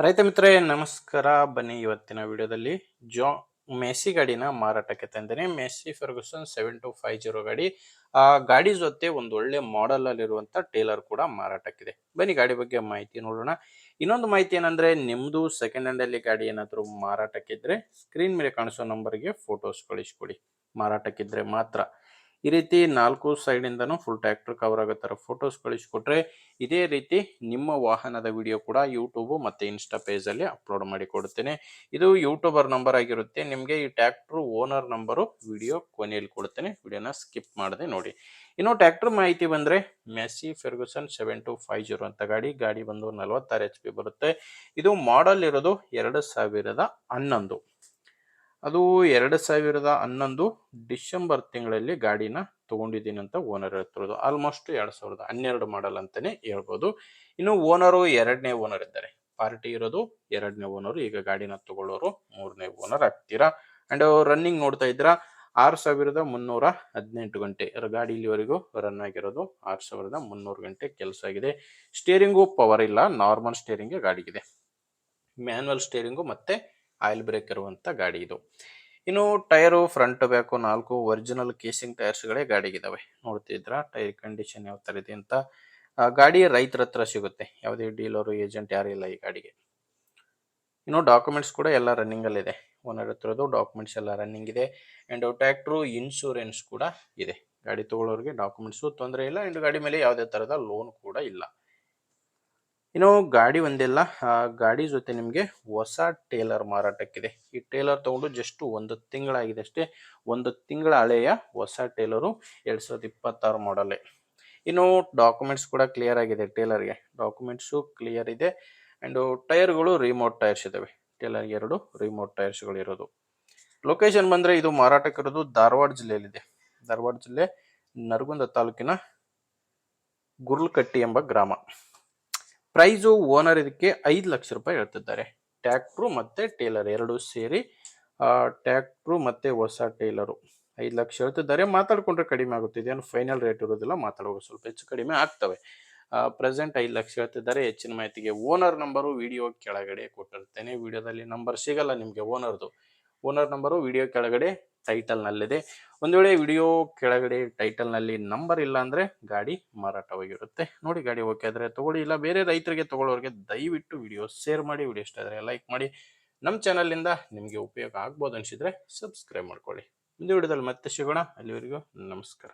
ರೈತ ಮಿತ್ರರೇ ನಮಸ್ಕಾರ. ಬನ್ನಿ ಇವತ್ತಿನ ವಿಡಿಯೋದಲ್ಲಿ ಜೋ ಮೆಸ್ಸಿ ಗಾಡಿನ ಮಾರಾಟಕ್ಕೆ ತಂದೇನೆ. ಮೆಸ್ಸಿ ಫರ್ಗುಸನ್ 7250 ಗಾಡಿ. ಆ ಗಾಡಿ ಜೊತೆ ಒಂದು ಒಳ್ಳೆ ಮಾಡೆಲ್ ಅಲ್ಲಿರುವಂತ ಟೇಲರ್ ಕೂಡ ಮಾರಾಟಕ್ಕಿದೆ. ಬನ್ನಿ ಗಾಡಿ ಬಗ್ಗೆ ಮಾಹಿತಿ ನೋಡೋಣ. ಇನ್ನೊಂದು ಮಾಹಿತಿ ಏನಂದ್ರೆ, ನಿಮ್ದು ಸೆಕೆಂಡ್ ಹ್ಯಾಂಡ್ ಅಲ್ಲಿ ಗಾಡಿ ಏನಾದ್ರು ಮಾರಾಟಕ್ಕಿದ್ರೆ ಸ್ಕ್ರೀನ್ ಮೇಲೆ ಕಾಣಿಸೋ ನಂಬರ್ಗೆ ಫೋಟೋಸ್ ಕಳಿಸ್ಕೊಡಿ. ಮಾರಾಟಕ್ಕಿದ್ರೆ ಮಾತ್ರ. ಈ ರೀತಿ 4 ಸೈಡ್ ಇಂದನೂ ಫುಲ್ ಟ್ರ್ಯಾಕ್ಟರ್ ಕವರ್ ಆಗೋ ತರ ಫೋಟೋಸ್ ಕಳಿಸ್ಕೊಟ್ರೆ ಇದೇ ರೀತಿ ನಿಮ್ಮ ವಾಹನದ ವಿಡಿಯೋ ಕೂಡ ಯೂಟ್ಯೂಬ್ ಮತ್ತೆ ಇನ್ಸ್ಟಾ ಪೇಜ್ ಅಲ್ಲಿ ಅಪ್ಲೋಡ್ ಮಾಡಿ ಕೊಡುತ್ತೇನೆ. ಇದು ಯೂಟ್ಯೂಬರ್ ನಂಬರ್ ಆಗಿರುತ್ತೆ. ನಿಮಗೆ ಈ ಟ್ರ್ಯಾಕ್ಟರ್ ಓನರ್ ನಂಬರು ವಿಡಿಯೋ ಕೊನೆಯಲ್ಲಿ ಕೊಡುತ್ತೇನೆ. ವಿಡಿಯೋನ ಸ್ಕಿಪ್ ಮಾಡದೆ ನೋಡಿ. ಇನ್ನು ಟ್ರ್ಯಾಕ್ಟರ್ ಮಾಹಿತಿ ಬಂದ್ರೆ, ಮೆಸ್ಸಿ ಫೆರ್ಗುಸನ್ 7250 ಅಂತ ಗಾಡಿ ಬಂದು 46 HP ಬರುತ್ತೆ. ಇದು ಮಾಡೆಲ್ ಇರೋದು 2011. ಅದು 2011 ಡಿಸೆಂಬರ್ ತಿಂಗಳಲ್ಲಿ ಗಾಡಿನ ತಗೊಂಡಿದ್ದೀನಿ ಅಂತ ಓನರ್ ಹೇಳ್ತಿರೋದು. ಆಲ್ಮೋಸ್ಟ್ 2012 ಮಾಡೆಲ್ ಅಂತಾನೆ ಹೇಳ್ಬೋದು. ಇನ್ನು ಓನರು ಎರಡನೇ ಓನರ್ ಇದ್ದಾರೆ. ಪಾರ್ಟಿ ಇರೋದು ಎರಡನೇ ಓನರ್. ಈಗ ಗಾಡಿನ ತಗೊಳ್ಳೋರು ಮೂರನೇ ಓನರ್ ಆಗ್ತೀರಾ. ಅಂಡ್ ರನ್ನಿಂಗ್ ನೋಡ್ತಾ ಇದ್ರ 6318 ಗಂಟೆ ಗಾಡಿ ಇಲ್ಲಿವರೆಗೂ ರನ್ ಆಗಿರೋದು. 6300 ಗಂಟೆ ಕೆಲಸ ಆಗಿದೆ. ಸ್ಟೇರಿಂಗು ಪವರ್ ಇಲ್ಲ, ನಾರ್ಮಲ್ ಸ್ಟೇರಿಂಗ್ ಗಾಡಿಗಿದೆ. ಮ್ಯಾನ್ಯಲ್ ಸ್ಟೇರಿಂಗು ಮತ್ತೆ ಆಯಿಲ್ ಬ್ರೇಕ್ ಇರುವಂತ ಗಾಡಿ ಇದು. ಇನ್ನು tyre front back 4 original casing tyres ಗಳೇ ಗಾಡಿಗಿದಾವೆ. ನೋಡ್ತಿದ್ರ ಟೈರ್ ಕಂಡೀಷನ್ ಯಾವ ತರ ಇದೆ ಅಂತ. ಗಾಡಿ ರೈತರ ಹತ್ರ ಸಿಗುತ್ತೆ. ಯಾವುದೇ ಡೀಲರ್ ಏಜೆಂಟ್ ಯಾರು ಇಲ್ಲ ಈ ಗಾಡಿಗೆ. ಇನ್ನು ಡಾಕ್ಯುಮೆಂಟ್ಸ್ ಕೂಡ ಎಲ್ಲ ರನ್ನಿಂಗ್ ಅಲ್ಲಿ ಇದೆ. ಓನರ್ ಹತ್ರದ್ದು ಡಾಕ್ಯುಮೆಂಟ್ಸ್ ಎಲ್ಲ ರನ್ನಿಂಗ್ ಇದೆ. ಅಂಡ್ ಟ್ರ್ಯಾಕ್ಟರ್ ಇನ್ಶೂರೆನ್ಸ್ ಕೂಡ ಇದೆ. ಗಾಡಿ ತಗೊಳ್ಳೋರಿಗೆ ಡಾಕ್ಯುಮೆಂಟ್ಸ್ ತೊಂದರೆ ಇಲ್ಲ. ಅಂಡ್ ಗಾಡಿ ಮೇಲೆ ಯಾವುದೇ ತರದ ಲೋನ್ ಕೂಡ ಇಲ್ಲ. ಇನ್ನು ಗಾಡಿ ಒಂದಿಲ್ಲ, ಗಾಡಿ ಜೊತೆ ನಿಮಗೆ ಹೊಸ ಟೇಲರ್ ಮಾರಾಟಕ್ಕಿದೆ. ಈ ಟೇಲರ್ ತಗೊಂಡು ಜಸ್ಟ್ 1 ತಿಂಗಳಾಗಿದೆ ಅಷ್ಟೇ. 1 ತಿಂಗಳ ಹಳೆಯ ಹೊಸ ಟೇಲರು 2026 ಮಾಡಲ್. ಇನ್ನು ಡಾಕ್ಯುಮೆಂಟ್ಸ್ ಕೂಡ ಕ್ಲಿಯರ್ ಆಗಿದೆ. ಟೇಲರ್ಗೆ ಡಾಕ್ಯುಮೆಂಟ್ಸು ಕ್ಲಿಯರ್ ಇದೆ. ಅಂಡ್ ಟೈರ್ಗಳು ರಿಮೋಟ್ ಟೈರ್ಸ್ ಇದಾವೆ. ಟೇಲರ್ಗೆ 2 ರಿಮೋಟ್ ಟೈರ್ಸ್ಗಳು ಇರೋದು. ಲೊಕೇಶನ್ ಬಂದ್ರೆ, ಇದು ಮಾರಾಟಕ್ಕಿರೋದು ಧಾರವಾಡ ಜಿಲ್ಲೆಯಲ್ಲಿದೆ. ಧಾರವಾಡ ಜಿಲ್ಲೆ ನರಗುಂದ ತಾಲೂಕಿನ ಗುರ್ಲಕಟ್ಟಿ ಎಂಬ ಗ್ರಾಮ. ಪ್ರೈಸು ಓನರ್ ಇದಕ್ಕೆ 5 ಲಕ್ಷ ರೂಪಾಯಿ ಹೇಳ್ತಿದ್ದಾರೆ. ಟ್ರ್ಯಾಕ್ಟ್ರು ಮತ್ತೆ ಟೇಲರ್ ಎರಡು ಸೇರಿ, ಟ್ರ್ಯಾಕ್ಟ್ರು ಮತ್ತೆ ಹೊಸ ಟೇಲರು 5 ಲಕ್ಷ ಹೇಳ್ತಿದ್ದಾರೆ. ಮಾತಾಡ್ಕೊಂಡ್ರೆ ಕಡಿಮೆ ಆಗುತ್ತೆ. ಇದೇನು ಫೈನಲ್ ರೇಟ್ ಇರೋದಿಲ್ಲ, ಮಾತಾಡುವಾಗ ಸ್ವಲ್ಪ ಹೆಚ್ಚು ಕಡಿಮೆ ಆಗ್ತವೆ. ಪ್ರೆಸೆಂಟ್ 5 ಲಕ್ಷ ಹೇಳ್ತಿದ್ದಾರೆ. ಹೆಚ್ಚಿನ ಮಾಹಿತಿಗೆ ಓನರ್ ನಂಬರು ವಿಡಿಯೋ ಕೆಳಗಡೆ ಕೊಟ್ಟಿರ್ತೇನೆ. ವಿಡಿಯೋದಲ್ಲಿ ನಂಬರ್ ಸಿಗಲ್ಲ ನಿಮಗೆ ಓನರ್ದು. ಓನರ್ ನಂಬರು ವಿಡಿಯೋ ಕೆಳಗಡೆ ಟೈಟಲ್ ನಲ್ಲಿದೆ. ಒಂದು ವೇಳೆ ವಿಡಿಯೋ ಕೆಳಗಡೆ ಟೈಟಲ್ ನಲ್ಲಿ ನಂಬರ್ ಇಲ್ಲ ಅಂದ್ರೆ ಗಾಡಿ ಮಾರಾಟವಾಗಿರುತ್ತೆ. ನೋಡಿ, ಗಾಡಿ ಓಕೆ ಆದ್ರೆ ತಗೊಳ್ಳಿ. ಇಲ್ಲ ಬೇರೆ ರೈತರಿಗೆ ತಗೊಳ್ಳೋರಿಗೆ ದಯವಿಟ್ಟು ವಿಡಿಯೋ ಶೇರ್ ಮಾಡಿ. ವಿಡಿಯೋ ಇಷ್ಟ ಆದ್ರೆ ಲೈಕ್ ಮಾಡಿ. ನಮ್ಮ ಚಾನಲ್ ಇಂದ ನಿಮಗೆ ಉಪಯೋಗ ಆಗ್ಬೋದು ಅನ್ಸಿದ್ರೆ ಸಬ್ಸ್ಕ್ರೈಬ್ ಮಾಡ್ಕೊಳ್ಳಿ. ಮುಂದೆ ವಿಡಿಯೋದಲ್ಲಿ ಮತ್ತೆ ಸಿಗೋಣ. ಅಲ್ಲಿವರೆಗೂ ನಮಸ್ಕಾರ.